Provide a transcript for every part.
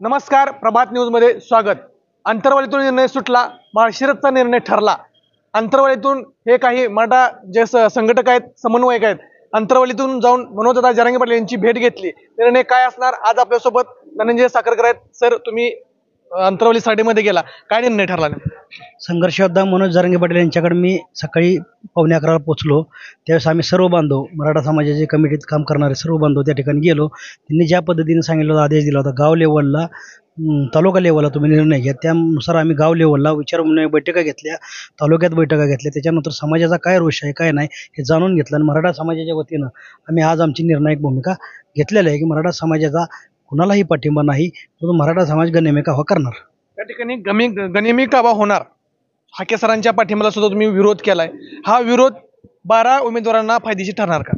नमस्कार, प्रभात न्यूजमध्ये स्वागत. अंतरवालीतून निर्णय सुटला, माळशिरसचा निर्णय ठरला. अंतरवालीतून हे काही मराठा जे संघटक आहेत, समन्वयक आहेत, अंतरवालीतून जाऊन मनोजदादा जरांगे पाटील यांची भेट घेतली. निर्णय काय असणार? आज आपल्यासोबत धनंजय साखरकर आहेत. सर, तुम्ही अंतरवाली साडेमध्ये गेला, काय निर्णय ठरला? संघर्ष योद्धा मनोज जरांगे पाटील यांच्याकडे मी सकाळी 11:15 पोहोचलो. त्यावेळेस आम्ही सर्व बांधव, मराठा समाजाचे कमिटीत काम करणारे सर्व बांधव त्या ठिकाणी गेलो. त्यांनी ज्या पद्धतीने सांगितलं होता, आदेश दिला होता, गाव लेवलला, तालुका लेवलला तुम्ही निर्णय घ्या, त्यानुसार आम्ही गाव लेवलला विचार बैठका घेतल्या, तालुक्यात बैठका घेतल्या. त्याच्यानंतर समाजाचा काय रोष आहे काय नाही हे जाणून घेतलं आणि मराठा समाजाच्या वतीनं आम्ही आज आमची निर्णायक भूमिका घेतलेली आहे की मराठा समाजाचा कुणालाही पाठिंबा नाही, परंतु मराठा समाज गनिमी कावा करणार. त्या ठिकाणी गनिमी कावा होणार. हाके सरांच्या पाठिंब्याला सुद्धा तुम्ही विरोध केलाय. हा विरोध 12 उमेदवारांना फायदेशीर ठरणार का?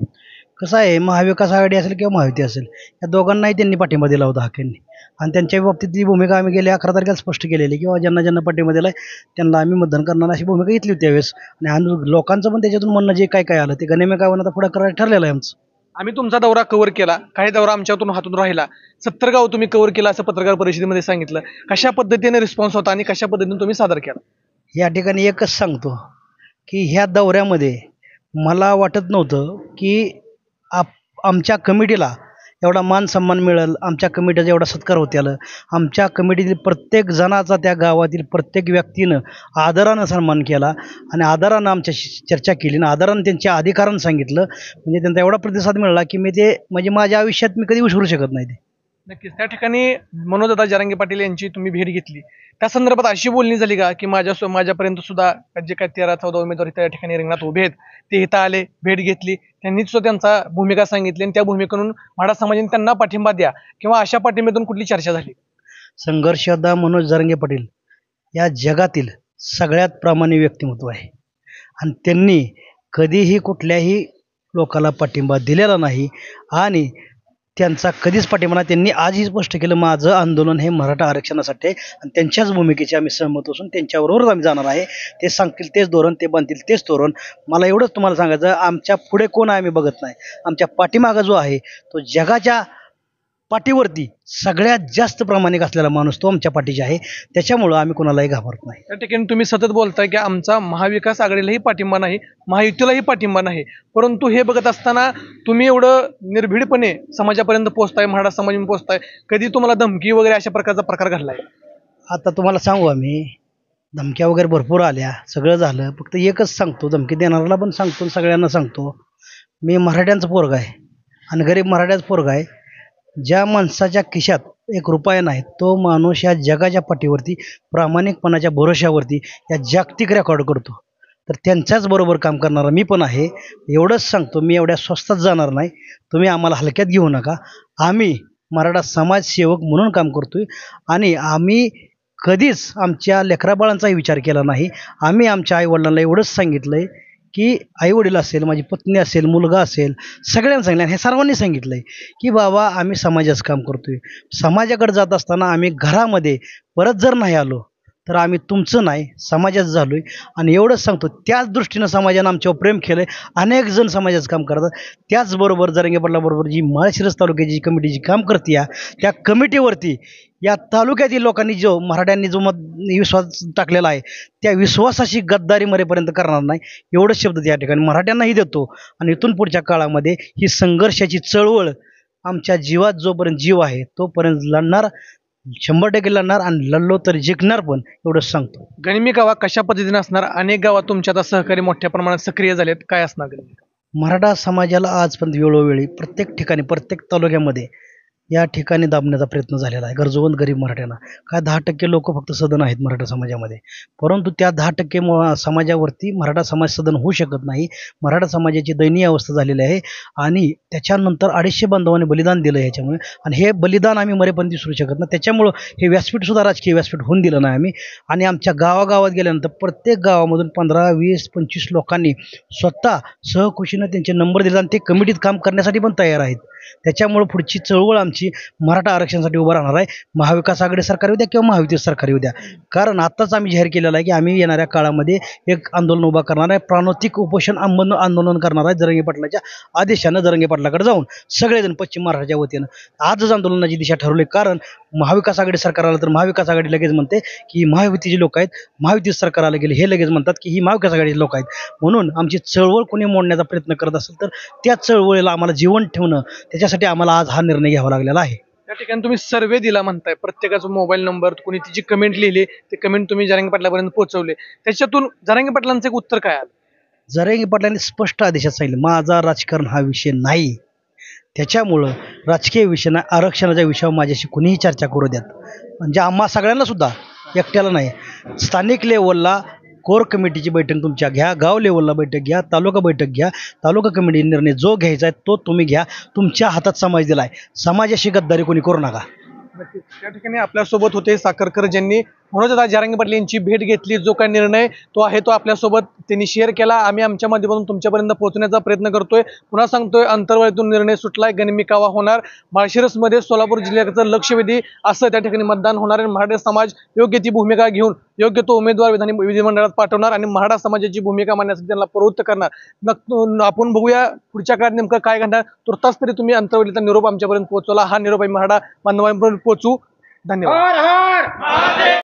कसं आहे, महाविकास आघाडी असेल किंवा महायुती असेल, या दोघांनाही त्यांनी पाठिंबा दिला होता हाकेंनी, आणि त्यांच्या बाबतीतली भूमिका आम्ही गेल्या 11 तारखेला स्पष्ट केलेली किंवा ज्यांना ज्यांना पाठिंबा दिला त्यांना आम्ही मतदान करणार अशी भूमिका घेतली होती त्यावेळेस. आणि लोकांचं पण त्याच्यातून म्हणणं जे काय काय आलं ते गनिमी कावा आता पुढे करायला ठरलेलं आहे आमचं. आम्ही तुमचा दौरा कव्हर केला, काही दौरा आमच्यातून हातून राहिला. 70 गाव तुम्ही कव्हर केला असं पत्रकार परिषदेमध्ये सांगितलं. कशा पद्धतीने रिस्पॉन्स होता आणि कशा पद्धतीने तुम्ही सादर केला? या ठिकाणी एकच सांगतो की ह्या दौऱ्यामध्ये मला वाटत नव्हतं की आमच्या कमिटीला एवढा मान सन्मान मिळेल, आमच्या कमिटीचा एवढा सत्कार होत्याला. आमच्या कमिटीतील प्रत्येक जणाचा, त्या गावातील प्रत्येक व्यक्तीनं आदरानं सन्मान केला आणि आदरानं आमच्याशी चर्चा केली आणि आदरानं त्यांच्या अधिकारानं सांगितलं. म्हणजे त्यांचा एवढा प्रतिसाद मिळाला की मी ते म्हणजे माझ्या आयुष्यात मी कधी विसरू शकत नाही ते. नक्कीच. त्या ठिकाणी मनोजदादा जरांगे पाटील यांची तुम्ही भेट घेतली, त्या संदर्भात अशी बोलणी झाली का की माझ्यापर्यंत सुद्धा जे काही 13-14 उमेदवार त्या ठिकाणी रिंगणात उभे आहेत ते इथं आले, भेट घेतली, त्यांनीच सुद्धा त्यांचा भूमिका सांगितली आणि त्या भूमिकेतून मराठा समाजाने त्यांना पाठिंबा द्या किंवा अशा पाठिंब्यातून कुठली चर्चा झाली? संघर्ष योद्धा मनोज जरांगे पाटील या जगातील सगळ्यात प्रामाणिक व्यक्तिमत्व आहे आणि त्यांनी कधीही कुठल्याही लोकाला पाठिंबा दिलेला नाही आणि त्यांचा कधीच पाठिंबा नाही. त्यांनी आजही स्पष्ट केलं, माझं आंदोलन हे मराठा आरक्षणासाठी आहे आणि त्यांच्याच भूमिकेची आम्ही सहमत असून त्यांच्याबरोबरच आम्ही जाणार आहे. ते सांगतील तेच धोरण, ते बांधतील तेच धोरण. मला एवढंच तुम्हाला सांगायचं, आमच्या पुढे कोण आहे आम्ही बघत नाही, आमच्या पाठीमागा जो आहे तो जगाच्या पाठीवरती सगळ्यात जास्त प्रामाणिक असलेला माणूस तो आमच्या पाठीशी आहे. त्याच्यामुळं आम्ही कोणालाही घाबरत नाही. त्या ठिकाणी तुम्ही सतत बोलताय की आमचा महाविकास आघाडीलाही पाठिंबा नाही, महायुतीलाही पाठिंबा नाही, परंतु हे बघत असताना तुम्ही एवढं निर्भीडपणे समाजापर्यंत पोहोचताय, मराठा समाजापर्यंत पोहोचताय, कधी तुम्हाला धमकी वगैरे अशा प्रकारचा प्रकार घडलाय? आता तुम्हाला सांगू, आम्ही धमक्या वगैरे भरपूर आल्या, सगळं झालं. फक्त एकच सांगतो, धमकी देणाऱ्याला पण सांगतो, सगळ्यांना सांगतो, मी मराठ्यांचा पोरगा आहे आणि गरीब मराठ्याचा पोरगा आहे. ज्या माणसाच्या खिशात 1 रुपया नाही तो माणूस या जगाच्या पाठीवरती प्रामाणिकपणाच्या भरोश्यावरती या जागतिक रेकॉर्ड करतो. तर त्यांच्याच बरोबर काम करणारा मी पण आहे. एवढंच सांगतो, मी एवढ्या स्वस्तात जाणार नाही, तुम्ही आम्हाला हलक्यात घेऊ नका. आम्ही मराठा समाजसेवक म्हणून काम करतोय आणि आम्ही कधीच आमच्या लेकराबाळांचाही विचार केला नाही. आम्ही आमच्या आईवडिलांना एवढंच सांगितलं आहे की आईवडील असेल, माझी पत्नी असेल, मुलगा असेल, सगळ्यांना सांगितलं, हे सर्वांनी सांगितलं आहे की बाबा आम्ही समाजाचं काम करतोय. समाजाकडे जात असताना आम्ही घरामध्ये परत जर नाही आलो तर आम्ही तुमचं नाही समाजाचं झालो आहे. आणि एवढंच सांगतो, त्याच दृष्टीनं समाजानं आमच्यावर प्रेम केलं आहे. अनेक जण समाजाचं काम करतात. त्याचबरोबर जरांगे पाटलाबरोबर जी माळशिरस तालुक्याची कमिटी जी काम करते त्या कमिटीवरती या तालुक्यातील लोकांनी जो मराठ्यांनी जो विश्वास टाकलेला आहे त्या विश्वासाशी गद्दारी मरेपर्यंत करणार नाही, एवढंच शब्द त्या ठिकाणी मराठ्यांनाही देतो. आणि इथून पुढच्या काळामध्ये ही संघर्षाची चळवळ आमच्या जीवात जोपर्यंत जीव आहे तोपर्यंत लढणार, 100% लढणार आणि लढलो तर जिंकणार पण, एवढंच सांगतो. गनिमी कावा कशा पद्धतीने असणार? अनेक गावात तुमच्या आता सहकारी मोठ्या प्रमाणात सक्रिय झालेत, काय असणार गनिमी? मराठा समाजाला आजपर्यंत वेळोवेळी प्रत्येक ठिकाणी प्रत्येक तालुक्यामध्ये या ठिकाणी दाबण्याचा प्रयत्न झालेला आहे गरजवंत गरीब मराठ्यांना. काय 10% लोक फक्त सदन आहेत मराठा समाजामध्ये, परंतु त्या 10% समाजावरती मराठा समाज सदन होऊ शकत नाही. मराठा समाजाची दयनीय अवस्था झालेली आहे आणि त्याच्यानंतर 250 बांधवांनी बलिदान दिलं ह्याच्यामुळे, आणि हे बलिदान आम्ही मरेपर्यंत विसरू शकत नाही. त्याच्यामुळं हे व्यासपीठसुद्धा राजकीय व्यासपीठ होऊन दिलं नाही आम्ही. आणि आमच्या गावागावात गेल्यानंतर प्रत्येक गावामधून 15, 20, 25 लोकांनी स्वतः सहखुशीनं त्यांचे नंबर दिले आणि ते कमिटीत काम करण्यासाठी पण तयार आहेत. त्याच्यामुळे पुढची चळवळ आमची मराठा आरक्षणासाठी उभं राहणार आहे. महाविकास आघाडी सरकार येऊ द्या किंवा महायुती सरकार येऊ द्या. कारण आत्ताच आम्ही जाहीर केलेलं आहे की आम्ही येणाऱ्या काळामध्ये एक आंदोलन उभा करणार आहे, प्राणोतिक उपोषण आंदोलन करणार आहे जरांगे पाटलाच्या आदेशानं. जरांगे पाटलाकडे जाऊन सगळेजण पश्चिम महाराष्ट्राच्या वतीनं आजच आंदोलनाची दिशा ठरवली. कारण महाविकास आघाडी सरकार आलं तर महाविकास आघाडी लगेच म्हणते की महायुतीचे लोक आहेत, महायुती सरकार आलं गेले हे लगेच म्हणतात की ही महाविकास आघाडीचे लोक आहेत. म्हणून आमची चळवळ कोणी मोडण्याचा प्रयत्न करत असेल तर त्या चळवळीला आम्हाला जीवन ठेवणं, त्याच्यासाठी आम्हाला आज हा निर्णय घ्यावा लागलेला आहे. त्या ठिकाणी तुम्ही सर्वे दिला म्हणताय, प्रत्येकाचा मोबाईल नंबर, कोणी तिची कमेंट लिहिली, ते कमेंट तुम्ही जरांगे पाटलापर्यंत पोहोचवले, त्याच्यातून जरांगे पाटलांचं एक उत्तर काय आलं? जरांगे पाटलांनी स्पष्ट आदेशात सांगितलं माझा राजकारण हा विषय नाही, त्याच्यामुळं राजकीय विषय नाही, आरक्षणाच्या विषयावर माझ्याशी कुणीही चर्चा करू द्यात. म्हणजे आम्हा सगळ्यांना सुद्धा, एकट्याला नाही. स्थानिक लेवलला कोर कमिटीची बैठक तुमच्या घ्या, गाव लेवलला बैठक घ्या, तालुका बैठक घ्या, तालुका कमिटी निर्णय जो घ्यायचा आहे तो तुम्ही घ्या. तुमच्या हातात समाज दिला आहे, समाजाशी गद्दारी कोणी करू नका. नक्कीच. त्या ठिकाणी आपल्यासोबत होते साखरकर, ज्यांनी मनोजदादा जरांगे पाटील यांची भेट घेतली. जो काही निर्णय तो आहे तो आपल्यासोबत त्यांनी शेअर केला. आम्ही आमच्या माध्यमातून तुमच्यापर्यंत पोहोचण्याचा प्रयत्न करतोय. पुन्हा सांगतोय, अंतर्वालीतून निर्णय सुटलाय, गणमिकावा होणार. माळशिरसमध्ये सोलापूर जिल्ह्याचं लक्षवेधी असं त्या ठिकाणी मतदान होणार आहे. मराठा समाज योग्य ती भूमिका घेऊन योग्य तो उमेदवार विधिमंडळात पाठवणार आणि मराठा समाजाची भूमिका मांडण्यासाठी त्यांना प्रवृत्त करणार. आपण बघूया पुढच्या काळात नेमकं काय घडणार. तुर्तास तरी तुम्ही अंतर्वालीचा निरोप आमच्यापर्यंत पोहोचवला. हा निरोप आम्ही मराठा बांधवांपर्यंत पोहोचू. धन्यवाद.